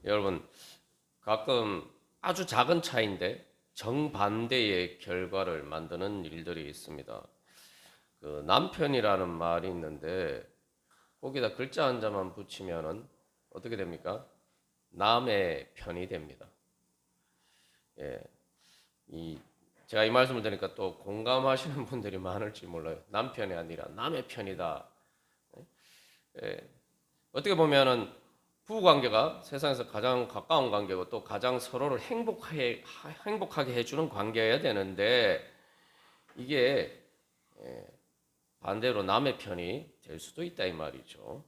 여러분, 가끔 아주 작은 차이인데 정반대의 결과를 만드는 일들이 있습니다. 그 남편이라는 말이 있는데 거기다 글자 한 자만 붙이면은 어떻게 됩니까? 남의 편이 됩니다. 예, 이 제가 이 말씀을 드리니까 또 공감하시는 분들이 많을지 몰라요. 남편이 아니라 남의 편이다. 예, 어떻게 보면은 부부 관계가 세상에서 가장 가까운 관계고 또 가장 서로를 행복하게 해주는 관계여야 되는데 이게 반대로 남의 편이 될 수도 있다 이 말이죠.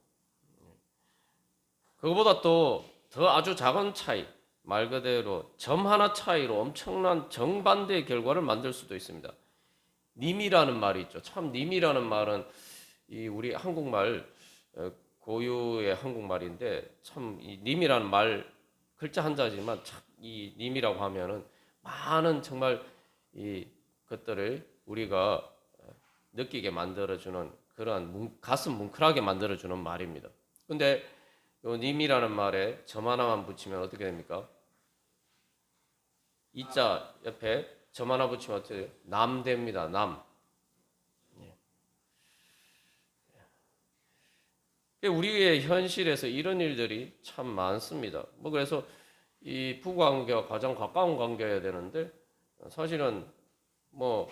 그거보다 또 더 아주 작은 차이, 말 그대로 점 하나 차이로 엄청난 정반대의 결과를 만들 수도 있습니다. 님이라는 말이 있죠. 참 님이라는 말은 이 우리 한국말 고유의 한국말인데 참 이 님이라는 말 글자 한자지만 참 이 님이라고 하면은 많은 정말 이 것들을 우리가 느끼게 만들어주는 그러한 가슴 뭉클하게 만들어주는 말입니다. 근데 요 님이라는 말에 점 하나만 붙이면 어떻게 됩니까? 이자 옆에 점 하나 붙이면 어떻게 돼요? 남 됩니다. 남. 우리의 현실에서 이런 일들이 참 많습니다. 뭐 그래서 이 부부관계와 가장 가까운 관계여야 되는데 사실은 뭐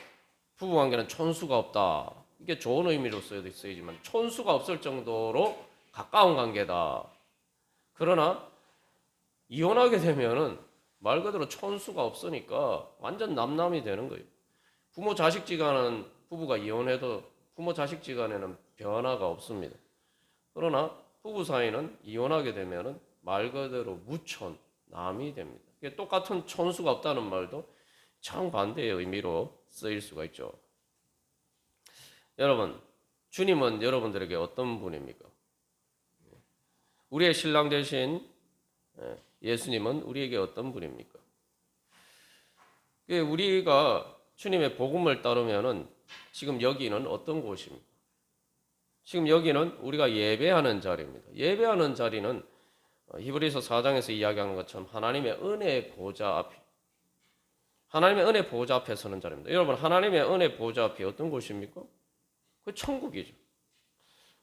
부부관계는 촌수가 없다. 이게 좋은 의미로 쓰이지만 촌수가 없을 정도로 가까운 관계다. 그러나 이혼하게 되면은 말 그대로 촌수가 없으니까 완전 남남이 되는 거예요. 부모 자식지간은 부부가 이혼해도 부모 자식지간에는 변화가 없습니다. 그러나 부부 사이는 이혼하게 되면은 말 그대로 무촌, 남이 됩니다. 똑같은 촌수가 없다는 말도 정반대의 의미로 쓰일 수가 있죠. 여러분, 주님은 여러분들에게 어떤 분입니까? 우리의 신랑 되신 예수님은 우리에게 어떤 분입니까? 우리가 주님의 복음을 따르면은 지금 여기는 어떤 곳입니까? 지금 여기는 우리가 예배하는 자리입니다. 예배하는 자리는 히브리서 4장에서 이야기하는 것처럼 하나님의 은혜의 보좌 앞, 하나님의 은혜 보좌 앞에 서는 자리입니다. 여러분, 하나님의 은혜 보좌 앞이 어떤 곳입니까? 그 천국이죠.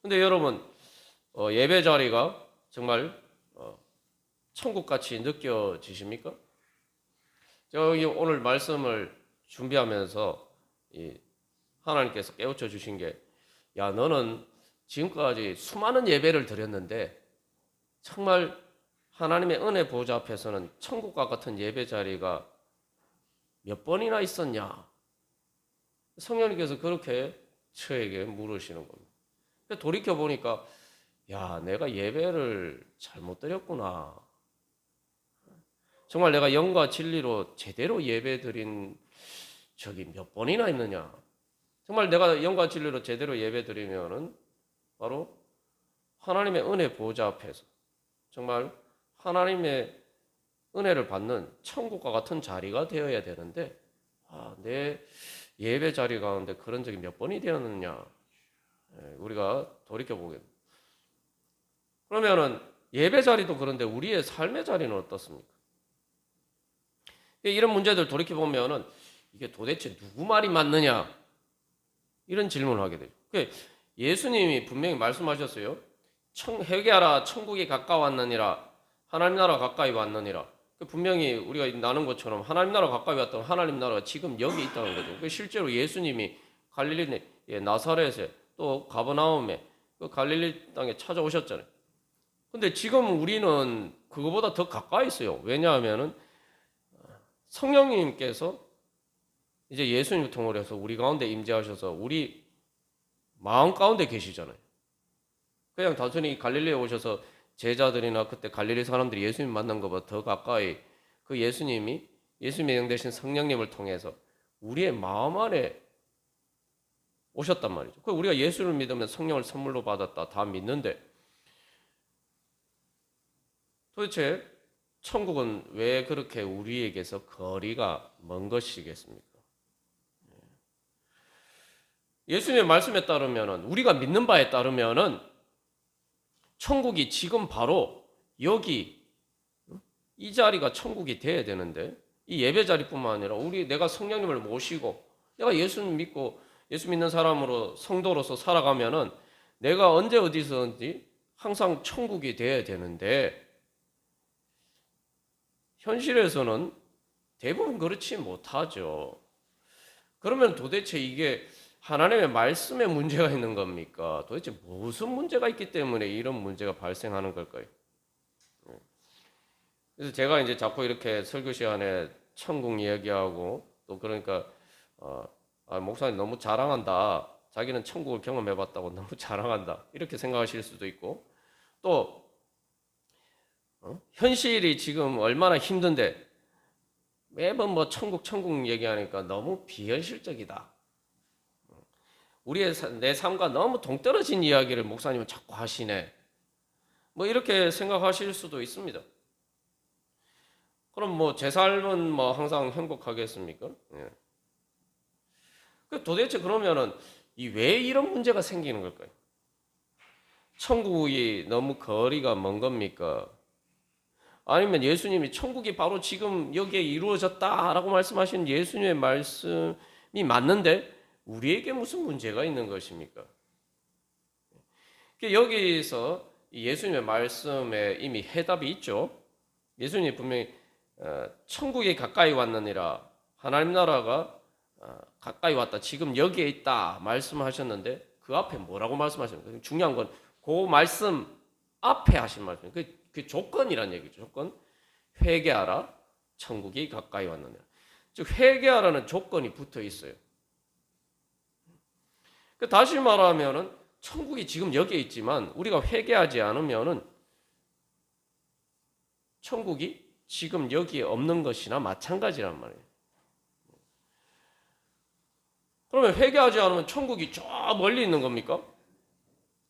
근데 여러분, 예배 자리가 정말 천국같이 느껴지십니까? 저기 오늘 말씀을 준비하면서 하나님께서 깨우쳐 주신 게, 야, 너는 지금까지 수많은 예배를 드렸는데 정말 하나님의 은혜 보좌 앞에서는 천국과 같은 예배 자리가 몇 번이나 있었냐? 성령님께서 그렇게 저에게 물으시는 겁니다. 돌이켜 보니까, 야, 내가 예배를 잘못 드렸구나. 정말 내가 영과 진리로 제대로 예배 드린 적이 몇 번이나 있느냐? 정말 내가 영과 진리로 제대로 예배 드리면은 바로 하나님의 은혜 보좌 앞에서 정말 하나님의 은혜를 받는 천국과 같은 자리가 되어야 되는데, 내 예배 자리 가운데 그런 적이 몇 번이 되었느냐? 우리가 돌이켜보게. 그러면은 예배 자리도 그런데 우리의 삶의 자리는 어떻습니까? 이런 문제들 돌이켜보면은 이게 도대체 누구 말이 맞느냐? 이런 질문을 하게 되죠. 예수님이 분명히 말씀하셨어요. 회개하라, 천국이 가까웠느니라, 하나님 나라 가까이 왔느니라. 분명히 우리가 나눈 것처럼 하나님 나라 가까이 왔던 하나님 나라가 지금 여기 있다는 거죠. 실제로 예수님이 갈릴리 나사렛에 또 가버나움에 그 갈릴리 땅에 찾아오셨잖아요. 근데 지금 우리는 그거보다 더 가까이 있어요. 왜냐하면은 성령님께서 이제 예수님을 통로 해서 우리 가운데 임재하셔서 우리 마음 가운데 계시잖아요. 그냥 단순히 갈릴리에 오셔서 제자들이나 그때 갈릴리 사람들이 예수님 만난 것보다 더 가까이 그 예수님이 예수님의 영 되신 성령님을 통해서 우리의 마음 안에 오셨단 말이죠. 우리가 예수를 믿으면 성령을 선물로 받았다 다 믿는데 도대체 천국은 왜 그렇게 우리에게서 거리가 먼 것이겠습니까? 예수님의 말씀에 따르면은 우리가 믿는 바에 따르면은 천국이 지금 바로 여기 이 자리가 천국이 돼야 되는데 이 예배 자리뿐만 아니라 내가 성령님을 모시고 내가 예수 믿고 예수 믿는 사람으로 성도로서 살아가면은 내가 언제 어디서든지 항상 천국이 돼야 되는데 현실에서는 대부분 그렇지 못하죠. 그러면 도대체 이게 하나님의 말씀에 문제가 있는 겁니까? 도대체 무슨 문제가 있기 때문에 이런 문제가 발생하는 걸까요? 그래서 제가 이제 자꾸 이렇게 설교 시간에 천국 이야기하고 또 그러니까 목사님 너무 자랑한다. 자기는 천국을 경험해봤다고 너무 자랑한다. 이렇게 생각하실 수도 있고 또 현실이 지금 얼마나 힘든데 매번 뭐 천국 얘기하니까 너무 비현실적이다. 내 삶과 너무 동떨어진 이야기를 목사님은 자꾸 하시네. 뭐 이렇게 생각하실 수도 있습니다. 그럼 뭐 제 삶은 뭐 항상 행복하겠습니까? 예. 도대체 그러면은 왜 이런 문제가 생기는 걸까요? 천국이 너무 거리가 먼 겁니까? 아니면 예수님이 천국이 바로 지금 여기에 이루어졌다라고 말씀하신 예수님의 말씀이 맞는데 우리에게 무슨 문제가 있는 것입니까? 여기서 예수님의 말씀에 이미 해답이 있죠. 예수님이 분명히 천국이 가까이 왔느니라 하나님 나라가 가까이 왔다 지금 여기에 있다 말씀하셨는데 그 앞에 뭐라고 말씀하셨는가? 중요한 건 그 말씀 앞에 하신 말씀 그 조건이란 얘기죠. 조건 회개하라 천국이 가까이 왔느니라. 즉 회개하라는 조건이 붙어 있어요. 다시 말하면은 천국이 지금 여기에 있지만 우리가 회개하지 않으면은 천국이 지금 여기에 없는 것이나 마찬가지란 말이에요. 그러면 회개하지 않으면 천국이 저 멀리 있는 겁니까?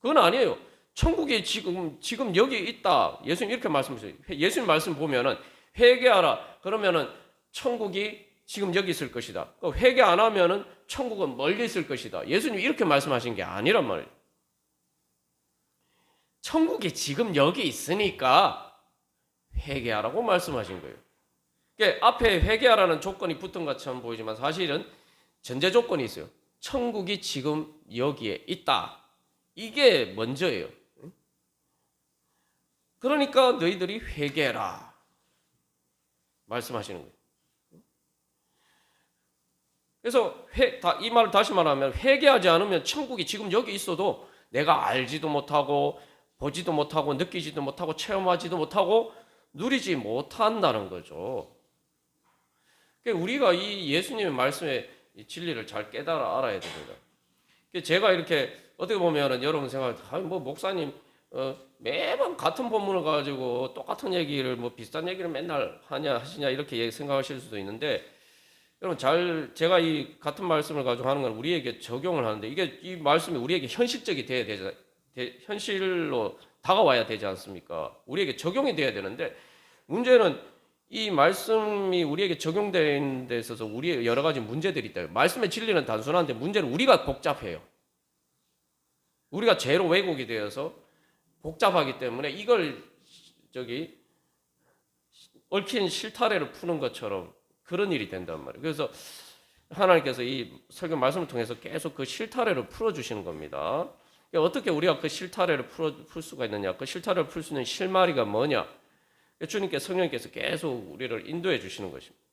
그건 아니에요. 천국이 지금 여기에 있다. 예수님 이렇게 말씀하셨어요. 예수님 말씀 보면은 회개하라. 그러면은 천국이 지금 여기 있을 것이다. 회개 안 하면은 천국은 멀리 있을 것이다. 예수님 이렇게 말씀하신 게 아니란 말이에요. 천국이 지금 여기 있으니까 회개하라고 말씀하신 거예요. 그러니까 앞에 회개하라는 조건이 붙은 것처럼 보이지만 사실은 전제 조건이 있어요. 천국이 지금 여기에 있다. 이게 먼저예요. 그러니까 너희들이 회개해라. 말씀하시는 거예요. 그래서 이 말을 다시 말하면 회개하지 않으면 천국이 지금 여기 있어도 내가 알지도 못하고 보지도 못하고 느끼지도 못하고 체험하지도 못하고 누리지 못한다는 거죠. 그러니까 우리가 이 예수님의 말씀의 진리를 잘 깨달아 알아야 됩니다. 제가 이렇게 어떻게 보면 여러분 생각할 뭐 목사님 매번 같은 본문을 가지고 똑같은 얘기를 뭐 비슷한 얘기를 맨날 하시냐 이렇게 생각하실 수도 있는데 여러분 제가 이 같은 말씀을 가지고 하는 건 우리에게 적용을 하는데 이 말씀이 우리에게 현실적이 현실로 다가와야 되지 않습니까? 우리에게 적용이 돼야 되는데 문제는 이 말씀이 우리에게 적용되는 데 있어서 우리의 여러 가지 문제들이 있다. 말씀의 진리는 단순한데 문제는 우리가 복잡해요. 우리가 죄로 왜곡이 되어서 복잡하기 때문에 이걸 얽힌 실타래를 푸는 것처럼 그런 일이 된단 말이에요. 그래서 하나님께서 이 설교 말씀을 통해서 계속 그 실타래를 풀어주시는 겁니다. 어떻게 우리가 그 실타래를 풀 수가 있느냐? 그 실타래를 풀 수 있는 실마리가 뭐냐? 성령님께서 계속 우리를 인도해 주시는 것입니다.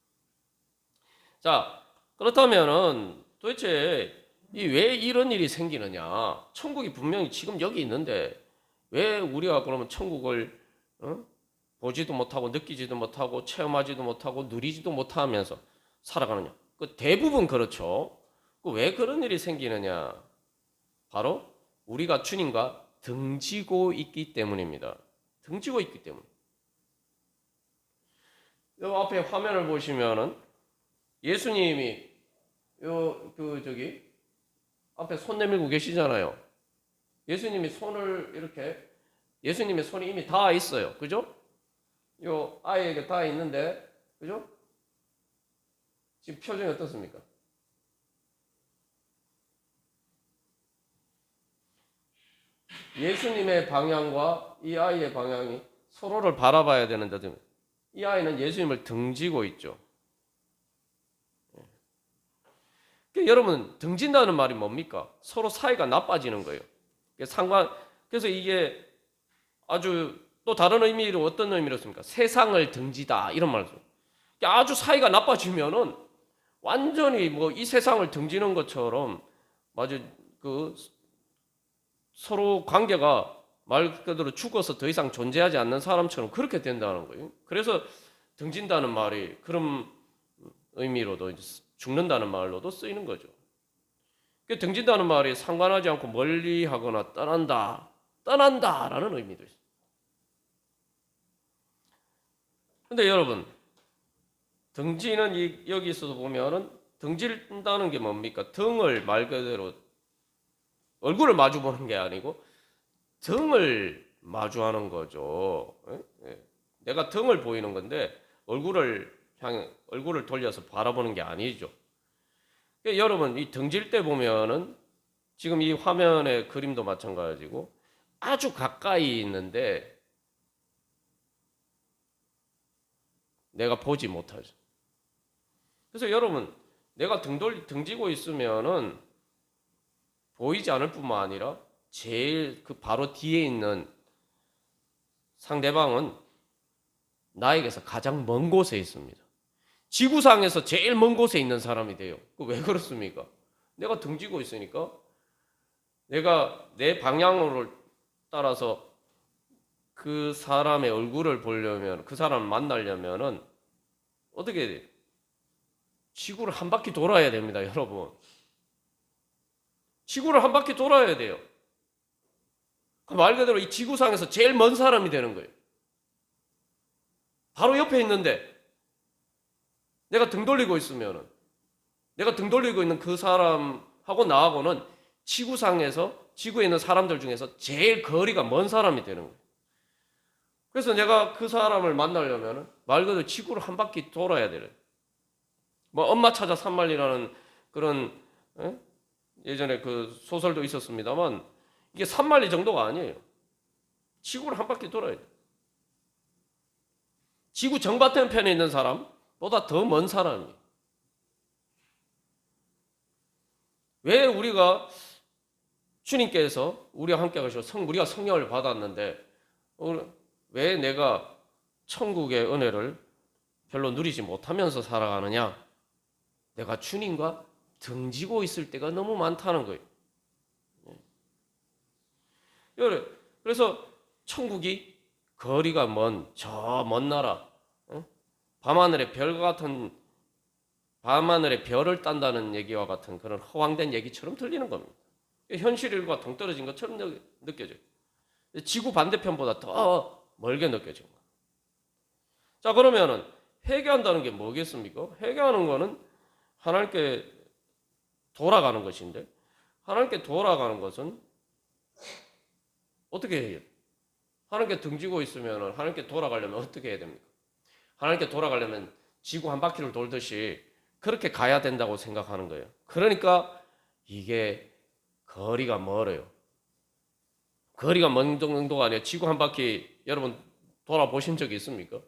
자, 그렇다면은 도대체 왜 이런 일이 생기느냐? 천국이 분명히 지금 여기 있는데 왜 우리가 그러면 천국을 보지도 못하고 느끼지도 못하고 체험하지도 못하고 누리지도 못하면서 살아가느냐? 대부분 그렇죠. 왜 그런 일이 생기느냐? 바로 우리가 주님과 등지고 있기 때문입니다. 등지고 있기 때문. 요 앞에 화면을 보시면은 예수님이 앞에 손 내밀고 계시잖아요. 예수님의 손이 이미 닿아 있어요. 그죠? 요 아이에게 닿아 있는데, 그죠? 지금 표정이 어떻습니까? 예수님의 방향과 이 아이의 방향이 서로를 바라봐야 되는데 이 아이는 예수님을 등지고 있죠. 그러니까 여러분, 등진다는 말이 뭡니까? 서로 사이가 나빠지는 거예요. 그래서 이게 아주 또 다른 의미로 어떤 의미로 씁니까? 세상을 등지다 이런 말이죠. 그러니까 아주 사이가 나빠지면은 완전히 뭐 이 세상을 등지는 것처럼 아주 그 서로 관계가 말 그대로 죽어서 더 이상 존재하지 않는 사람처럼 그렇게 된다는 거예요. 그래서 등진다는 말이 그런 의미로도 죽는다는 말로도 쓰이는 거죠. 등진다는 말이 상관하지 않고 멀리하거나 떠난다라는 의미도 있어요. 근데 여러분, 등지는 여기서도 보면은 등진다는 게 뭡니까? 등을 말 그대로 얼굴을 마주 보는 게 아니고 등을 마주하는 거죠. 내가 등을 보이는 건데 얼굴을 돌려서 바라보는 게 아니죠. 여러분, 이 등질 때 보면은 지금 이 화면의 그림도 마찬가지고 아주 가까이 있는데 내가 보지 못하죠. 그래서 여러분, 내가 등지고 있으면은 보이지 않을 뿐만 아니라 제일 그 바로 뒤에 있는 상대방은 나에게서 가장 먼 곳에 있습니다. 지구상에서 제일 먼 곳에 있는 사람이 돼요. 왜 그렇습니까? 내가 등지고 있으니까 내가 내 방향으로 따라서 그 사람의 얼굴을 보려면, 그 사람을 만나려면은 어떻게 해야 돼요? 지구를 한 바퀴 돌아야 됩니다, 여러분. 지구를 한 바퀴 돌아야 돼요. 말 그대로 이 지구상에서 제일 먼 사람이 되는 거예요. 바로 옆에 있는데 내가 등 돌리고 있으면은 내가 등 돌리고 있는 그 사람하고 나하고는 지구에 있는 사람들 중에서 제일 거리가 먼 사람이 되는 거예요. 그래서 내가 그 사람을 만나려면 말 그대로 지구를 한 바퀴 돌아야 돼요. 뭐 엄마 찾아 산만리라는 그런 예전에 그 소설도 있었습니다만 이게 산만리 정도가 아니에요. 지구를 한 바퀴 돌아야 돼요. 지구 정반대편에 있는 사람보다 더 먼 사람이에요. 왜 우리가 주님께서 우리와 함께 가셔서 우리가 성령을 받았는데 왜 내가 천국의 은혜를 별로 누리지 못하면서 살아가느냐? 내가 주님과 등지고 있을 때가 너무 많다는 거예요. 그래서 천국이 거리가 먼 저 먼 나라, 밤하늘의 별을 딴다는 얘기와 같은 그런 허황된 얘기처럼 들리는 겁니다. 현실과 동떨어진 것처럼 느껴져요. 지구 반대편보다 더 멀게 느껴진 거예요. 자, 그러면은 회개한다는 게 뭐겠습니까? 회개하는 거는 하나님께 돌아가는 것인데, 하나님께 돌아가는 것은 어떻게 해요? 하나님께 등지고 있으면 하나님께 돌아가려면 어떻게 해야 됩니까? 하나님께 돌아가려면 지구 한 바퀴를 돌듯이 그렇게 가야 된다고 생각하는 거예요. 그러니까 이게 거리가 멀어요. 거리가 먼 정도가 아니라 지구 한 바퀴 여러분 돌아보신 적이 있습니까?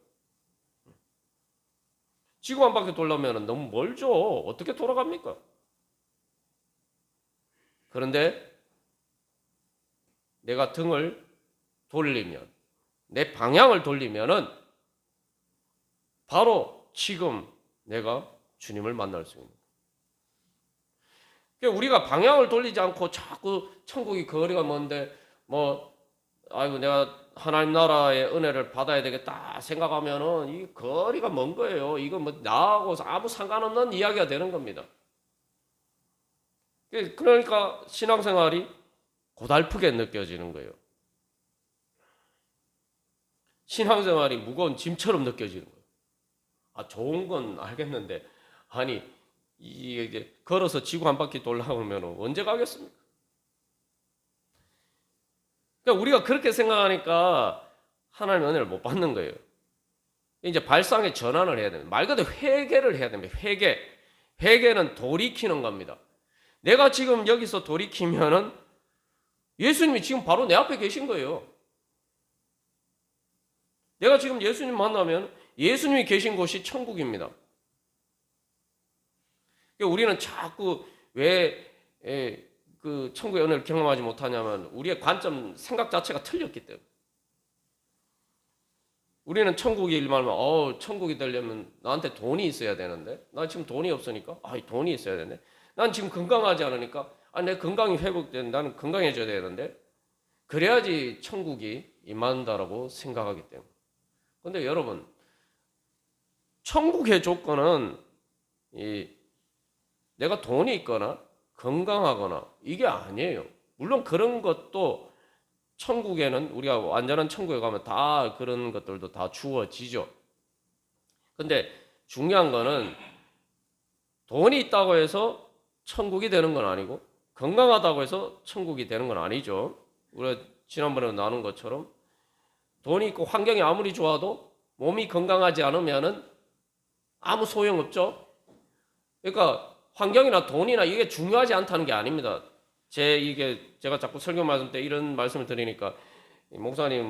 지구 한 바퀴 돌려면 너무 멀죠. 어떻게 돌아갑니까? 그런데 내가 등을 돌리면, 내 방향을 돌리면은 바로 지금 내가 주님을 만날 수 있는 거예요. 그러니까 우리가 방향을 돌리지 않고 자꾸 천국이 거리가 먼데 아이고 내가 하나님 나라의 은혜를 받아야 되겠다 생각하면은 이 거리가 먼 거예요. 이거 나하고 아무 상관없는 이야기가 되는 겁니다. 그러니까 신앙생활이 고달프게 느껴지는 거예요. 신앙생활이 무거운 짐처럼 느껴지는 거예요. 좋은 건 알겠는데, 이게 걸어서 지구 한 바퀴 돌아오면 언제 가겠습니까? 그러니까 우리가 그렇게 생각하니까 하나님의 은혜를 못 받는 거예요. 이제 발상의 전환을 해야 됩니다. 말 그대로 회개를 해야 됩니다. 회개는 돌이키는 겁니다. 내가 지금 여기서 돌이키면은 예수님이 지금 바로 내 앞에 계신 거예요. 내가 지금 예수님 만나면 예수님이 계신 곳이 천국입니다. 그러니까 우리는 자꾸 왜 그 천국의 은혜를 경험하지 못하냐면 우리의 관점, 생각 자체가 틀렸기 때문에. 우리는 천국이 일말면 천국이 되려면 나한테 돈이 있어야 되는데 나 지금 돈이 없으니까 돈이 있어야 되는데 난 지금 건강하지 않으니까 내 건강이 회복되는 나는 건강해져야 되는데 그래야지 천국이 임한다라고 생각하기 때문에. 그런데 여러분 천국의 조건은 내가 돈이 있거나 건강하거나 이게 아니에요. 물론 그런 것도 천국에는 우리가 완전한 천국에 가면 다 그런 것들도 다 주어지죠. 근데 중요한 거는 돈이 있다고 해서 천국이 되는 건 아니고 건강하다고 해서 천국이 되는 건 아니죠. 우리가 지난번에 나눈 것처럼 돈이 있고 환경이 아무리 좋아도 몸이 건강하지 않으면은 아무 소용없죠. 그러니까 환경이나 돈이나 이게 중요하지 않다는 게 아닙니다. 제가 자꾸 설교 말씀 때 이런 말씀을 드리니까 목사님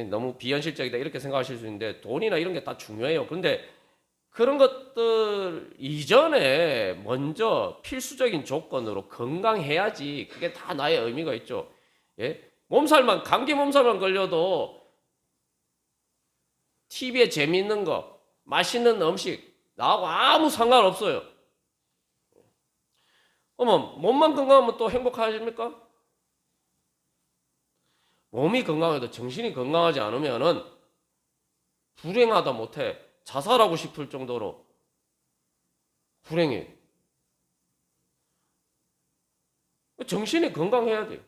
너무 비현실적이다 이렇게 생각하실 수 있는데 돈이나 이런 게 다 중요해요. 그런데 그런 것들 이전에 먼저 필수적인 조건으로 건강해야지 그게 다 나의 의미가 있죠. 예? 감기 몸살만 걸려도 TV에 재미있는 거, 맛있는 음식 나하고 아무 상관없어요. 몸만 건강하면 또 행복하십니까? 몸이 건강해도 정신이 건강하지 않으면은 불행하다 못해 자살하고 싶을 정도로 불행해. 정신이 건강해야 돼요.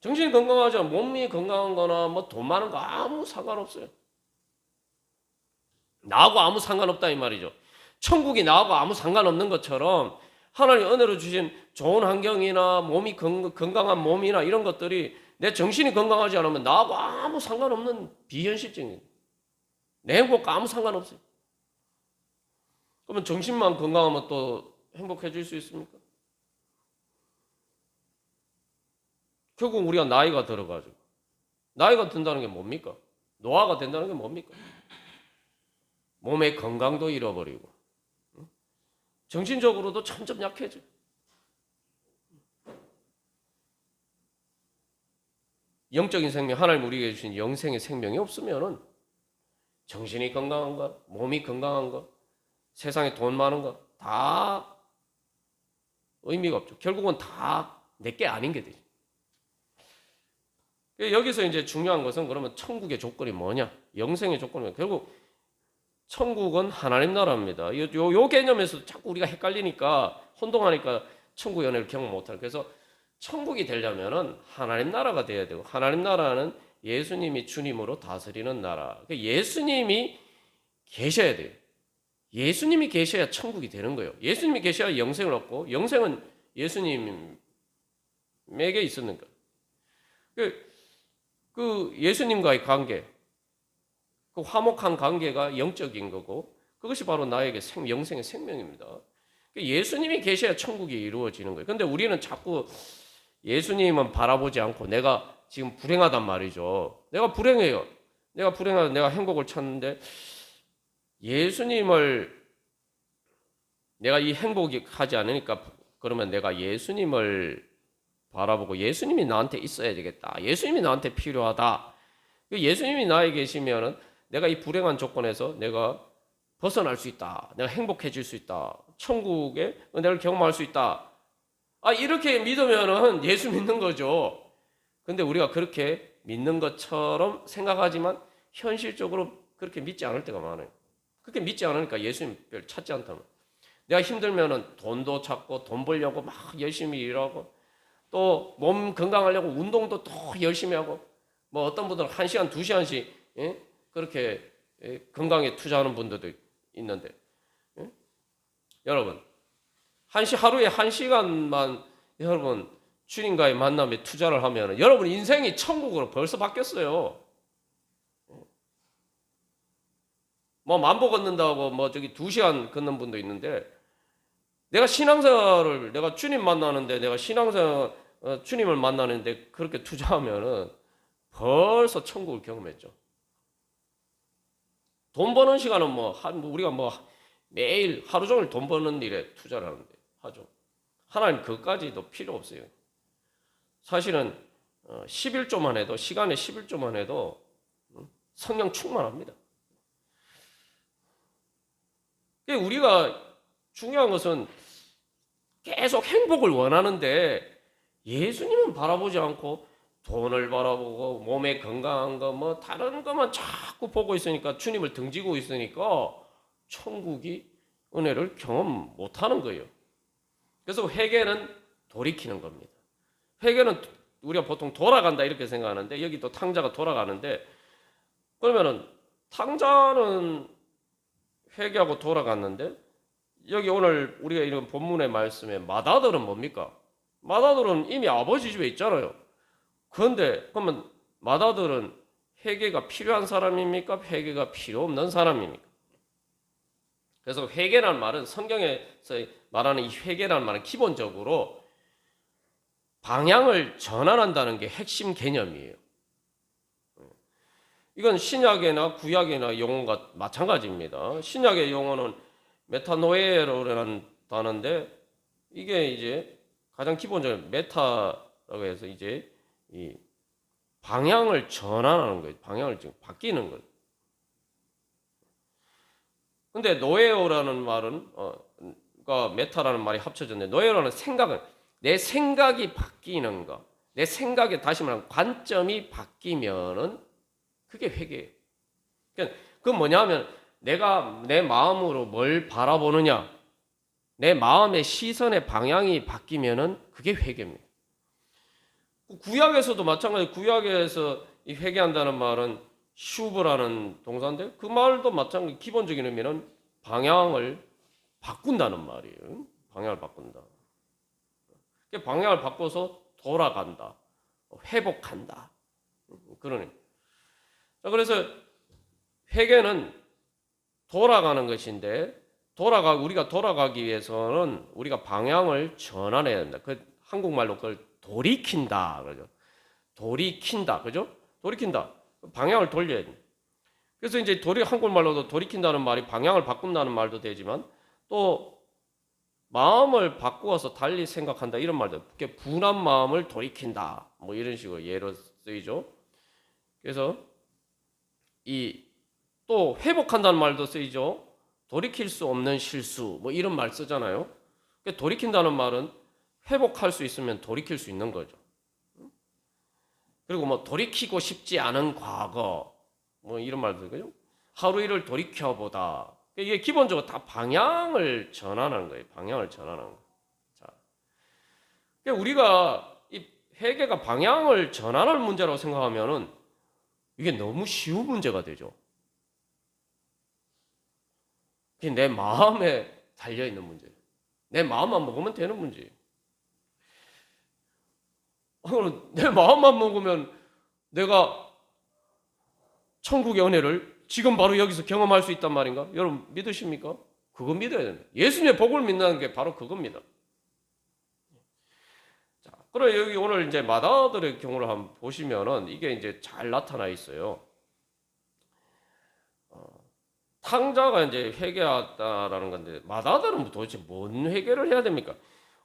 정신이 건강하지 않으면 몸이 건강한 거나 돈 많은 거 아무 상관없어요. 나하고 아무 상관없다 이 말이죠. 천국이 나하고 아무 상관없는 것처럼 하나님 은혜로 주신 좋은 환경이나 몸이 건강한 몸이나 이런 것들이 내 정신이 건강하지 않으면 나하고 아무 상관없는 비현실적인 내 행복과 아무 상관없어요. 그러면 정신만 건강하면 또 행복해질 수 있습니까? 결국 우리가 나이가 들어가지고 나이가 든다는 게 뭡니까? 노화가 된다는 게 뭡니까? 몸의 건강도 잃어버리고 정신적으로도 점점 약해져. 영적인 생명, 하나님 우리에게 주신 영생의 생명이 없으면은 정신이 건강한 것, 몸이 건강한 것, 세상에 돈 많은 것 다 의미가 없죠. 결국은 다 내게 아닌 게 되죠. 여기서 이제 중요한 것은 그러면 천국의 조건이 뭐냐? 영생의 조건이 뭐냐? 결국 천국은 하나님 나라입니다. 요 개념에서 자꾸 우리가 헷갈리니까 혼동하니까 천국 연애를 경험 못하는. 그래서 천국이 되려면은 하나님 나라가 돼야 되고 하나님 나라는 예수님이 주님으로 다스리는 나라. 예수님이 계셔야 돼요. 예수님이 계셔야 천국이 되는 거예요. 예수님이 계셔야 영생을 얻고 영생은 예수님에게 있었는 거예요. 그 예수님과의 관계, 그 화목한 관계가 영적인 거고 그것이 바로 나에게 영생의 생명입니다. 예수님이 계셔야 천국이 이루어지는 거예요. 그런데 우리는 자꾸 예수님은 바라보지 않고 내가 지금 불행하단 말이죠. 내가 불행해요. 내가 행복을 찾는데 예수님을 내가 이 행복이 하지 않으니까 그러면 내가 예수님을 바라보고 예수님이 나한테 있어야 되겠다. 예수님이 나한테 필요하다. 예수님이 나에 계시면은 내가 이 불행한 조건에서 내가 벗어날 수 있다. 내가 행복해질 수 있다. 천국의 은혜를 경험할 수 있다. 이렇게 믿으면은 예수 믿는 거죠. 근데 우리가 그렇게 믿는 것처럼 생각하지만 현실적으로 그렇게 믿지 않을 때가 많아요. 그렇게 믿지 않으니까 예수님을 찾지 않다면. 내가 힘들면은 돈도 찾고 돈 벌려고 막 열심히 일하고 또 몸 건강하려고 운동도 더 열심히 하고 어떤 분들은 1시간, 2시간씩 그렇게 건강에 투자하는 분들도 있는데 여러분 하루에 1시간만 여러분 주님과의 만남에 투자를 하면 여러분 인생이 천국으로 벌써 바뀌었어요. 만보 걷는다고 저기 2시간 걷는 분도 있는데 내가 주님 만나는데 주님을 만나는데 그렇게 투자하면은 벌써 천국을 경험했죠. 돈 버는 시간은 우리가 매일 하루 종일 돈 버는 일에 투자를 하는데 하죠. 하나님 그것까지도 필요 없어요. 사실은 11조만 해도 시간에 11조만 해도 성령 충만합니다. 우리가 중요한 것은 계속 행복을 원하는데 예수님은 바라보지 않고 돈을 바라보고 몸에 건강한 거 다른 것만 자꾸 보고 있으니까 주님을 등지고 있으니까 천국이 은혜를 경험 못하는 거예요. 그래서 회개는 돌이키는 겁니다. 회개는 우리가 보통 돌아간다 이렇게 생각하는데 여기 또 탕자가 돌아가는데 그러면은 탕자는 회개하고 돌아갔는데 여기 오늘 우리가 이런 본문의 말씀에 맏아들은 뭡니까? 맏아들은 이미 아버지 집에 있잖아요. 그런데 그러면 맏아들은 회개가 필요한 사람입니까? 회개가 필요 없는 사람입니까? 그래서 회개란 말은 성경에서 말하는 이 회개란 말은 기본적으로 방향을 전환한다는 게 핵심 개념이에요. 이건 신약이나 구약이나 용어가 마찬가지입니다. 신약의 용어는 메타노에로라는 단어인데 이게 이제 가장 기본적인 메타라고 해서 이제 이 방향을 전환하는 거예요. 방향을 지금 바뀌는 거예요. 근데 노에오라는 말은 그러니까 메타라는 말이 합쳐졌는데 노에오라는 생각은 내 생각이 바뀌는 거. 내 생각에 다시 말하면 관점이 바뀌면은 그게 회개예요. 그러니까 그건 뭐냐면 내가 내 마음으로 뭘 바라보느냐, 내 마음의 시선의 방향이 바뀌면은 그게 회개입니다. 구약에서도 마찬가지. 구약에서 이 회개한다는 말은 슈브라는 동사인데 그 말도 마찬가지. 기본적인 의미는 방향을 바꾼다는 말이에요. 방향을 바꾼다. 방향을 바꿔서 돌아간다, 회복한다. 그런 의미. 그래서 회개는 돌아가는 것인데 우리가 돌아가기 위해서는 우리가 방향을 전환해야 된다. 그 한국말로 그걸 돌이킨다 그러죠. 돌이킨다, 그죠? 돌이킨다. 방향을 돌려야 돼. 그래서 이제 한국말로도 돌이킨다는 말이 방향을 바꾼다는 말도 되지만 또 마음을 바꾸어서 달리 생각한다 이런 말도. 그게 분한 마음을 돌이킨다. 이런 식으로 예로 쓰이죠. 그래서 또 회복한다는 말도 쓰이죠. 돌이킬 수 없는 실수 이런 말 쓰잖아요. 돌이킨다는 말은 회복할 수 있으면 돌이킬 수 있는 거죠. 그리고 돌이키고 싶지 않은 과거 이런 말도 그죠? 하루 일을 돌이켜보다. 이게 기본적으로 다 방향을 전환하는 거예요. 방향을 전환하는 거. 자, 우리가 이 회개가 방향을 전환할 문제라고 생각하면은 이게 너무 쉬운 문제가 되죠. 내 마음에 달려있는 문제. 내 마음만 먹으면 되는 문제. 내 마음만 먹으면 내가 천국의 은혜를 지금 바로 여기서 경험할 수 있단 말인가? 여러분 믿으십니까? 그거 믿어야 됩니다. 예수님의 복을 믿는 게 바로 그겁니다. 자, 그럼 여기 오늘 이제 맏아들의 경우를 한번 보시면은 이게 이제 잘 나타나 있어요. 탕자가 이제 회개했다라는 건데 맏아들은 도대체 뭔 회개를 해야 됩니까?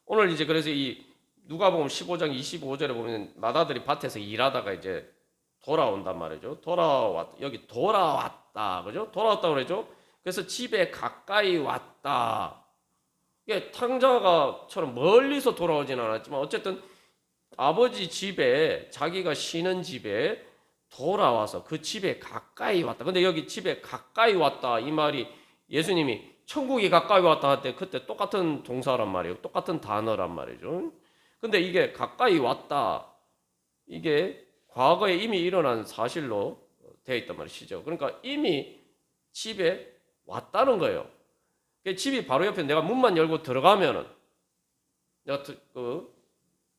오늘 이제 그래서 이 누가복음 15장 25절에 보면 맏아들이 밭에서 일하다가 이제 돌아온단 말이죠. 여기 돌아왔다, 그죠? 돌아왔다 그러죠. 그래서 집에 가까이 왔다. 이게 탕자가처럼 멀리서 돌아오진 않았지만 어쨌든 아버지 집에 자기가 쉬는 집에 돌아와서 그 집에 가까이 왔다. 근데 여기 집에 가까이 왔다 이 말이 예수님이 천국이 가까이 왔다 할 때 그때 똑같은 동사란 말이에요. 똑같은 단어란 말이죠. 근데 이게 가까이 왔다 이게 과거에 이미 일어난 사실로 되어 있단 말이시죠. 그러니까 이미 집에 왔다는 거예요. 집이 바로 옆에 내가 문만 열고 들어가면은 내가 그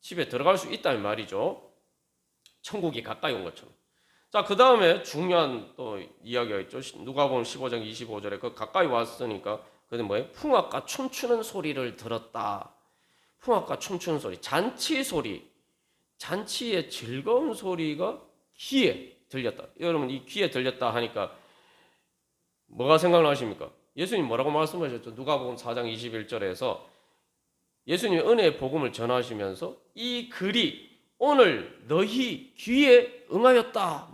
집에 들어갈 수 있다는 말이죠. 천국이 가까이 온 것처럼. 자, 그 다음에 중요한 또 이야기가 있죠. 누가복음 15장 25절에 그 가까이 왔으니까 그게 뭐예요? 풍악과 춤추는 소리를 들었다. 풍악과 춤추는 소리, 잔치 소리, 잔치의 즐거운 소리가 귀에 들렸다. 여러분 이 귀에 들렸다 하니까 뭐가 생각나십니까? 예수님 뭐라고 말씀하셨죠? 누가복음 4장 21절에서 예수님이 은혜의 복음을 전하시면서 이 글이 오늘 너희 귀에 응하였다.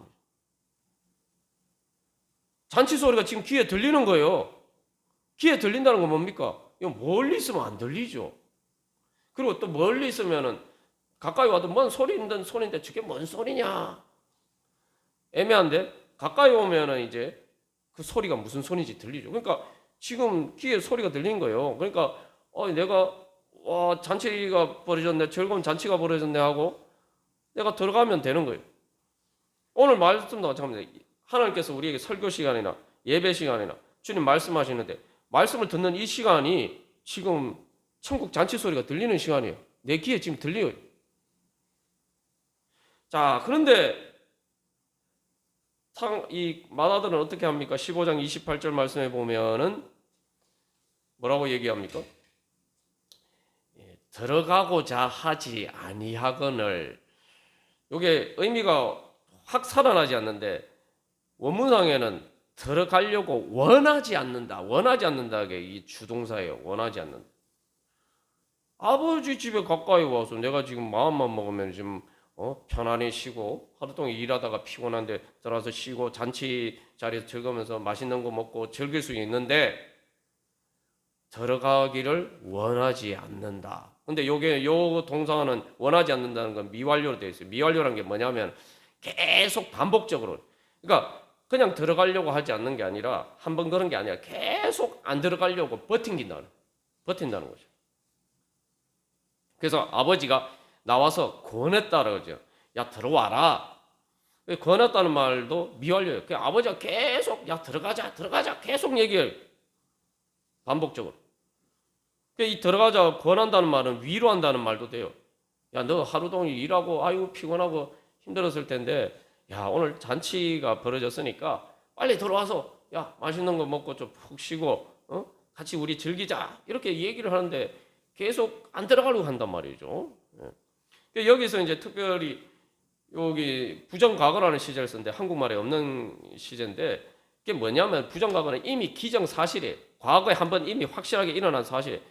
잔치 소리가 지금 귀에 들리는 거예요. 귀에 들린다는 건 뭡니까? 이거 멀리 있으면 안 들리죠. 그리고 또 멀리 있으면은 가까이 와도 뭔 소리인데 소리인데 저게 뭔 소리냐? 애매한데 가까이 오면은 이제 그 소리가 무슨 소리인지 들리죠. 그러니까 지금 귀에 소리가 들리는 거예요. 그러니까 내가 와 잔치가 벌어졌네, 즐거운 잔치가 벌어졌네 하고 내가 들어가면 되는 거예요. 오늘 말씀도 마찬가지입니다. 하나님께서 우리에게 설교 시간이나 예배 시간이나 주님 말씀하시는데 말씀을 듣는 이 시간이 지금 천국 잔치 소리가 들리는 시간이에요. 내 귀에 지금 들려요. 자, 그런데 이 마다들은 어떻게 합니까? 15장 28절 말씀에 보면은 뭐라고 얘기합니까? 들어가고자 하지 아니하거늘. 이게 의미가 확 살아나지 않는데 원문상에는 들어가려고 원하지 않는다. 원하지 않는다게 이 주동사예요. 원하지 않는다. 아버지 집에 가까이 와서 내가 지금 마음만 먹으면 지금 편안히 쉬고 하루 동안 일하다가 피곤한데 들어와서 쉬고 잔치 자리에서 즐거우면서 맛있는 거 먹고 즐길 수 있는데 들어가기를 원하지 않는다. 근데 요 동사는 원하지 않는다는 건 미완료로 되어 있어요. 미완료라는 게 뭐냐면 계속 반복적으로, 그러니까 그냥 들어가려고 하지 않는 게 아니라 한 번 그런 게 아니라 계속 안 들어가려고 버틴다는 거죠. 그래서 아버지가 나와서 권했다라고 하죠. 야 들어와라. 권했다는 말도 미완료예요. 아버지가 계속 야 들어가자 계속 얘기해요. 반복적으로. 이 들어가자 권한다는 말은 위로한다는 말도 돼요. 야 너 하루 종일 일하고 아이고 피곤하고 힘들었을 텐데 야 오늘 잔치가 벌어졌으니까 빨리 들어와서 야 맛있는 거 먹고 좀 푹 쉬고 같이 우리 즐기자 이렇게 얘기를 하는데 계속 안 들어가려고 한단 말이죠. 여기서 이제 특별히 여기 부정과거라는 시제를 쓰는데 한국말에 없는 시제인데 그게 뭐냐면 부정과거는 이미 기정사실이에요. 과거에 한번 이미 확실하게 일어난 사실이에요.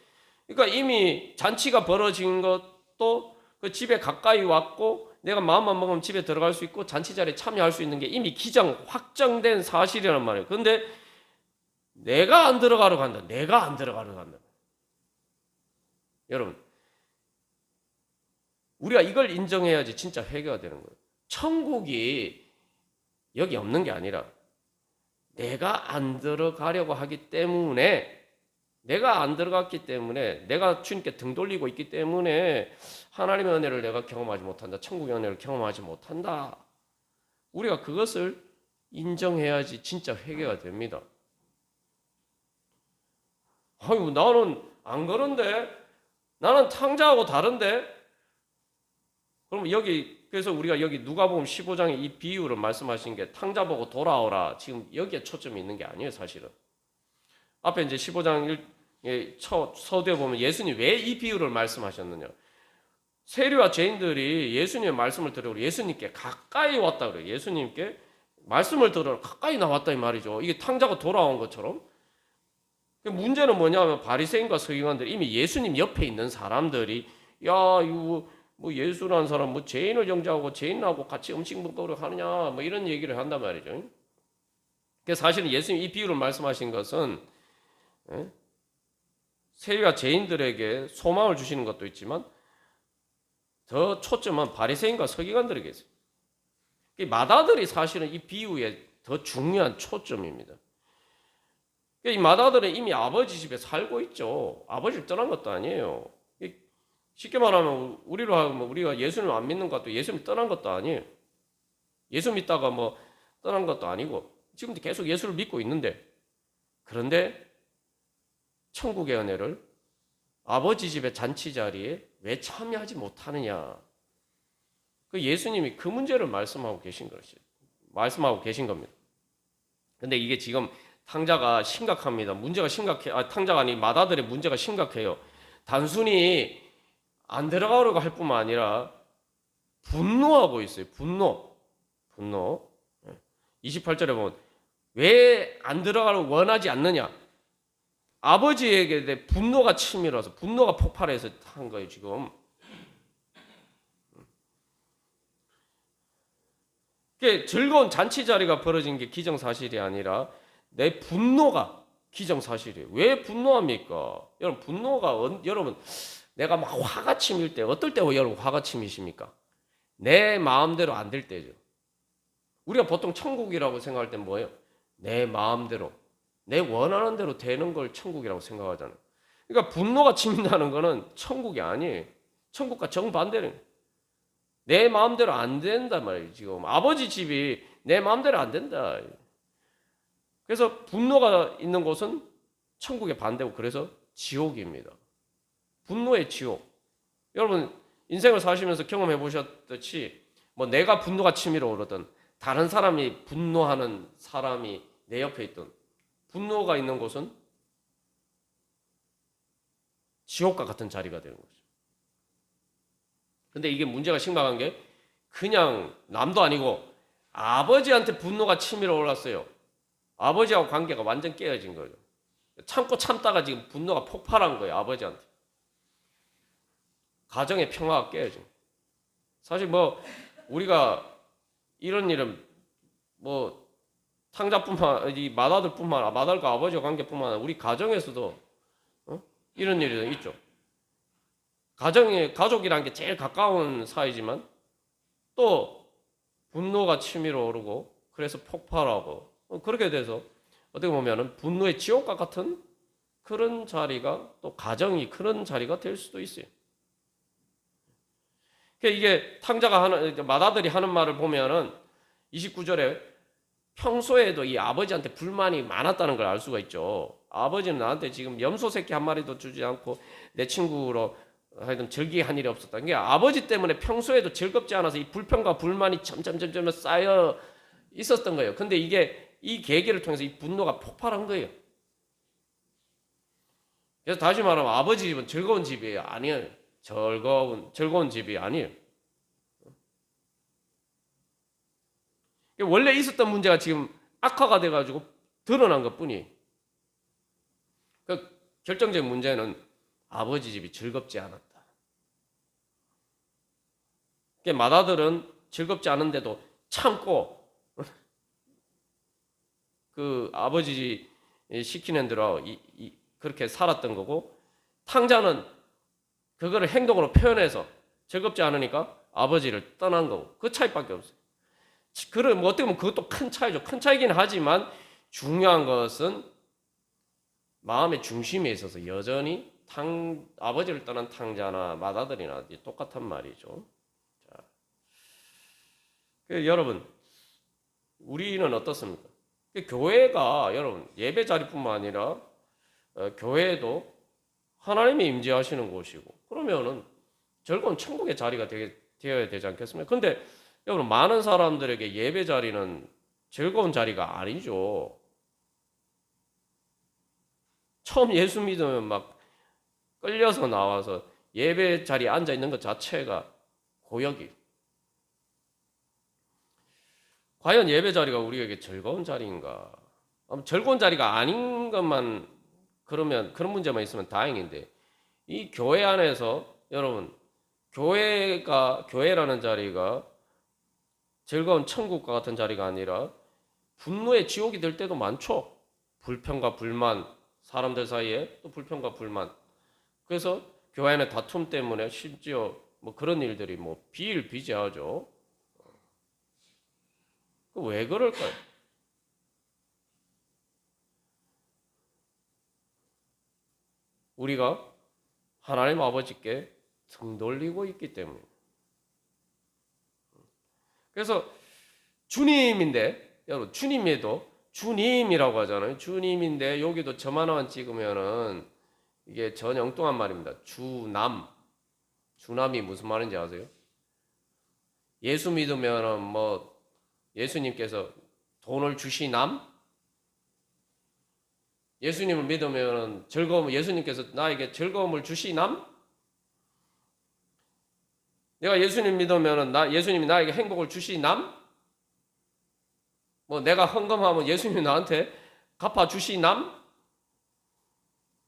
그러니까 이미 잔치가 벌어진 것도 그 집에 가까이 왔고 내가 마음만 먹으면 집에 들어갈 수 있고 잔치 자리에 참여할 수 있는 게 이미 기정 확정된 사실이란 말이에요. 그런데 내가 안 들어가려고 한다. 여러분 우리가 이걸 인정해야지 진짜 회개가 되는 거예요. 천국이 여기 없는 게 아니라 내가 안 들어가려고 하기 때문에 내가 안 들어갔기 때문에 내가 주님께 등 돌리고 있기 때문에 하나님의 은혜를 내가 경험하지 못한다. 천국의 은혜를 경험하지 못한다. 우리가 그것을 인정해야지 진짜 회개가 됩니다. 아유 나는 안 그런데 나는 탕자하고 다른데 그럼 그래서 우리가 여기 누가복음 15장에 이 비유를 말씀하신 게 탕자 보고 돌아오라 지금 여기에 초점이 있는 게 아니에요. 사실은 앞에 이제 15장 서두에 보면 예수님 왜 이 비유를 말씀하셨느냐. 세리와 죄인들이 예수님의 말씀을 들으러 예수님께 가까이 왔다 그래요. 예수님께 말씀을 들으러 가까이 나왔다 이 말이죠. 이게 탕자가 돌아온 것처럼. 문제는 뭐냐면 바리새인과 서기관들 이미 예수님 옆에 있는 사람들이 야 이거 뭐 예수라는 사람 뭐 죄인을 정죄하고 죄인하고 같이 음식 먹으러 하느냐 뭐 이런 얘기를 한단 말이죠. 그래서 사실은 예수님 이 비유를 말씀하신 것은 세리와 죄인들에게 소망을 주시는 것도 있지만 더 초점은 바리새인과 서기관들에게 있어요. 마다들이 사실은 이 비유의 더 중요한 초점입니다. 이 마다들은 이미 아버지 집에 살고 있죠. 아버지를 떠난 것도 아니에요. 쉽게 말하면 우리로 하면 우리가 예수님을 안 믿는 것도 예수님 떠난 것도 아니에요. 예수 믿다가 뭐 떠난 것도 아니고 지금도 계속 예수를 믿고 있는데 그런데 천국의 은혜를 아버지 집의 잔치 자리에 왜 참여하지 못하느냐. 그 예수님이 그 문제를 말씀하고 계신 겁니다. 근데 이게 지금 탕자가 심각합니다. 문제가 심각해. 탕자가 아니 마다들의 문제가 심각해요. 단순히 안 들어가려고 할 뿐만 아니라 분노하고 있어요. 분노. 28절에 보면 왜 안 들어가려고 원하지 않느냐? 아버지에게 대해 분노가 치밀어서 분노가 폭발해서 한 거예요, 지금. 그게 즐거운 잔치 자리가 벌어진 게 기정사실이 아니라 내 분노가 기정사실이에요. 왜 분노합니까? 여러분, 분노가, 여러분, 내가 막 화가 치밀 때, 어떨 때 여러분 화가 치미십니까? 내 마음대로 안 될 때죠. 우리가 보통 천국이라고 생각할 땐 뭐예요? 내 마음대로, 내 원하는 대로 되는 걸 천국이라고 생각하잖아요. 그러니까 분노가 치민다는 거는 천국이 아니에요. 천국과 정반대는 내 마음대로 안 된단 말이에요. 지금 아버지 집이 내 마음대로 안 된다. 그래서 분노가 있는 곳은 천국의 반대고 그래서 지옥입니다. 분노의 지옥. 여러분 인생을 사시면서 경험해 보셨듯이 뭐 내가 분노가 치밀어 오르든 다른 사람이 분노하는 사람이 내 옆에 있든 분노가 있는 곳은 지옥과 같은 자리가 되는 거죠. 근데 이게 문제가 심각한 게 그냥 남도 아니고 아버지한테 분노가 치밀어 올랐어요. 아버지하고 관계가 완전 깨어진 거죠. 참고 참다가 지금 분노가 폭발한 거예요. 아버지한테. 가정의 평화가 깨어진 거예요. 사실 뭐 우리가 이런 일은 뭐 탕자뿐만 이 맏아들뿐만 맏아들과 아버지와 관계뿐만 아니라 우리 가정에서도 이런 일이 있죠. 가족이란 게 제일 가까운 사이지만 또 분노가 치밀어 오르고 그래서 폭발하고 그렇게 돼서 어떻게 보면은 분노의 지옥과 같은 그런 자리가 또 가정이 그런 자리가 될 수도 있어요. 그러니까 이게 탕자가 하는 맏아들이 하는 말을 보면은 29절에 평소에도 이 아버지한테 불만이 많았다는 걸 알 수가 있죠. 아버지는 나한테 지금 염소 새끼 한 마리도 주지 않고 내 친구로 하여튼 즐기한 일이 없었다. 그러니까 아버지 때문에 평소에도 즐겁지 않아서 이 불평과 불만이 점점점점 쌓여 있었던 거예요. 근데 이게 이 계기를 통해서 이 분노가 폭발한 거예요. 그래서 다시 말하면 아버지 집은 즐거운 집이에요. 아니에요. 즐거운 집이 아니에요. 원래 있었던 문제가 지금 악화가 돼가지고 드러난 것 뿐이에요. 그 결정적인 문제는 아버지 집이 즐겁지 않았다. 맏아들은 즐겁지 않은데도 참고 그 아버지 시키는 대로 그렇게 살았던 거고 탕자는 그거를 행동으로 표현해서 즐겁지 않으니까 아버지를 떠난 거고 그 차이밖에 없어요. 그럼 뭐 어떻게 보면 그것도 큰 차이죠. 큰 차이긴 하지만 중요한 것은 마음의 중심에 있어서 여전히 아버지를 떠난 탕자나 맏아들이나 똑같은 말이죠. 자, 여러분 우리는 어떻습니까? 교회가 여러분 예배 자리뿐만 아니라 교회도 하나님이 임재하시는 곳이고 그러면은 즐거운 천국의 자리가 되어야 되지 않겠습니까? 근데 여러분 많은 사람들에게 예배 자리는 즐거운 자리가 아니죠. 처음 예수 믿으면 막 끌려서 나와서 예배 자리에 앉아 있는 것 자체가 고역이. 과연 예배 자리가 우리에게 즐거운 자리인가? 즐거운 자리가 아닌 것만 그러면 그런 문제만 있으면 다행인데 이 교회 안에서 여러분 교회라는 자리가 즐거운 천국과 같은 자리가 아니라 분노의 지옥이 될 때도 많죠. 불평과 불만, 사람들 사이에 또 불평과 불만. 그래서 교회 안의 다툼 때문에 심지어 뭐 그런 일들이 뭐 비일비재하죠. 왜 그럴까요? 우리가 하나님 아버지께 등 돌리고 있기 때문에. 그래서 주님인데 여러분 주님에도 주님이라고 하잖아요. 주님인데 여기도 점 하나만 찍으면은 이게 전혀 엉뚱한 말입니다. 주남이 무슨 말인지 아세요? 예수 믿으면은 뭐 예수님께서 돈을 주시남? 예수님을 믿으면은 예수님께서 나에게 즐거움을 주시남? 내가 예수님 믿으면은 예수님이 나에게 행복을 주시남? 뭐 내가 헌금하면 예수님이 나한테 갚아주시남?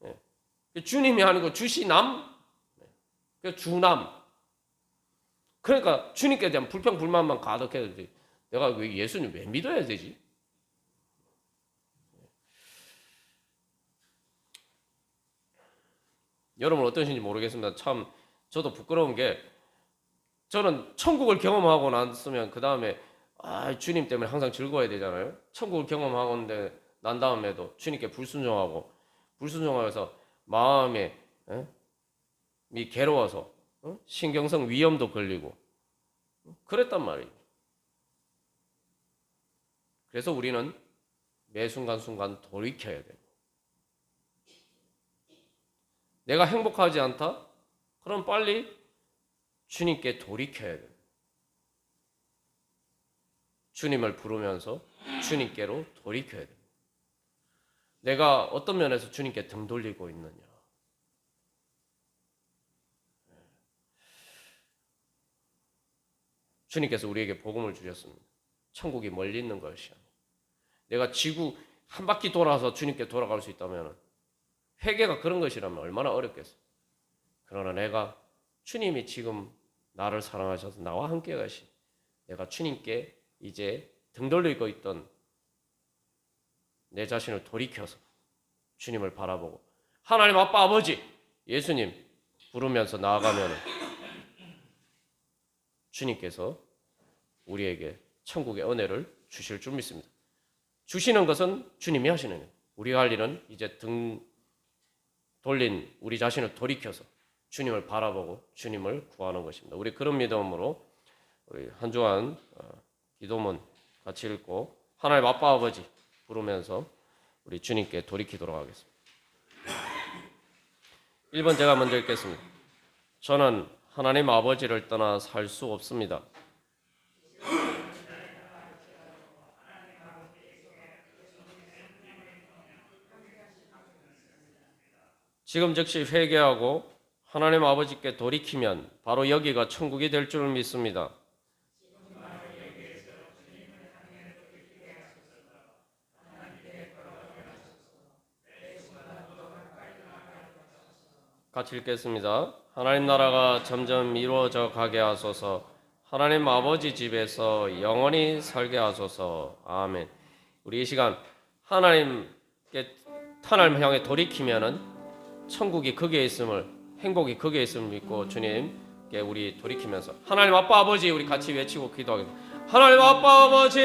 예. 주님이 아니고 주시남? 예. 주남. 그러니까 주님께 대한 불평 불만만 가득해야 돼. 내가 왜 예수님 왜 믿어야 되지? 여러분 어떠신지 모르겠습니다. 참 저도 부끄러운 게 저는 천국을 경험하고 났으면 그 다음에 주님 때문에 항상 즐거워야 되잖아요. 천국을 경험하고 난 다음에도 주님께 불순종하여서 마음에 이 괴로워서 신경성 위염도 걸리고 그랬단 말이에요. 그래서 우리는 매 순간순간 돌이켜야 돼요. 내가 행복하지 않다? 그럼 빨리 주님께 돌이켜야 돼요. 주님을 부르면서 주님께로 돌이켜야 돼요. 내가 어떤 면에서 주님께 등 돌리고 있느냐. 주님께서 우리에게 복음을 주셨습니다. 천국이 멀리 있는 것이 아니에요. 내가 지구 한 바퀴 돌아서 주님께 돌아갈 수 있다면 회개가 그런 것이라면 얼마나 어렵겠어요. 그러나 내가 주님이 지금 나를 사랑하셔서 나와 함께 가신 내가 주님께 이제 등 돌리고 있던 내 자신을 돌이켜서 주님을 바라보고 하나님 아빠 아버지 예수님 부르면서 나아가면 주님께서 우리에게 천국의 은혜를 주실 줄 믿습니다. 주시는 것은 주님이 하시는 거예요. 우리가 할 일은 이제 등 돌린 우리 자신을 돌이켜서 주님을 바라보고 주님을 구하는 것입니다. 우리 그런 믿음으로 우리 한 주간 기도문 같이 읽고 하나님 아빠 아버지 부르면서 우리 주님께 돌이키도록 하겠습니다. 1번 제가 먼저 읽겠습니다. 저는 하나님 아버지를 떠나 살 수 없습니다. 지금 즉시 회개하고 하나님 아버지께 돌이키면 바로 여기가 천국이 될 줄 믿습니다. 같이 읽겠습니다. 하나님 나라가 점점 이루어져 가게 하소서. 하나님 아버지 집에서 영원히 살게 하소서. 아멘. 우리 이 시간 하나님 향해 돌이키면은 천국이 거기에 있음을, 행복이 거기에 있음을 믿고 주님께 우리 돌이키면서 하나님 아빠 아버지 우리 같이 외치고 기도하겠습니다. 하나님 아빠 아버지